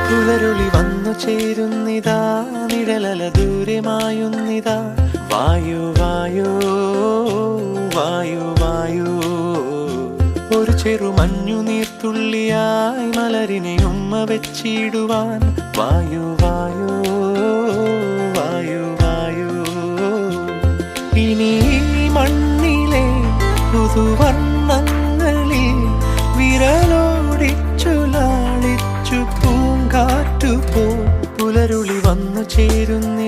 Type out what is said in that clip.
പുലരുളി വന്നു ചേരുന്നിതാ, നിഴലല ദൂരെ മായുന്നിതാ. വായു വായു വായു വായു, ഒരു ചെറു മഞ്ഞു നീർത്തുള്ളിയായി മലരിനെ ഉമ്മ വെച്ചിടുവാൻ. വായു വായു വായു വായു, ഇനി മണ്ണിലെ പുതുവർണ്ണങ്ങളിൽ വിരലോടിച്ചു ലാളിച്ചു പൂങ്കാറ്റുപോ. പുലരുളി വന്നു ചേരുന്ന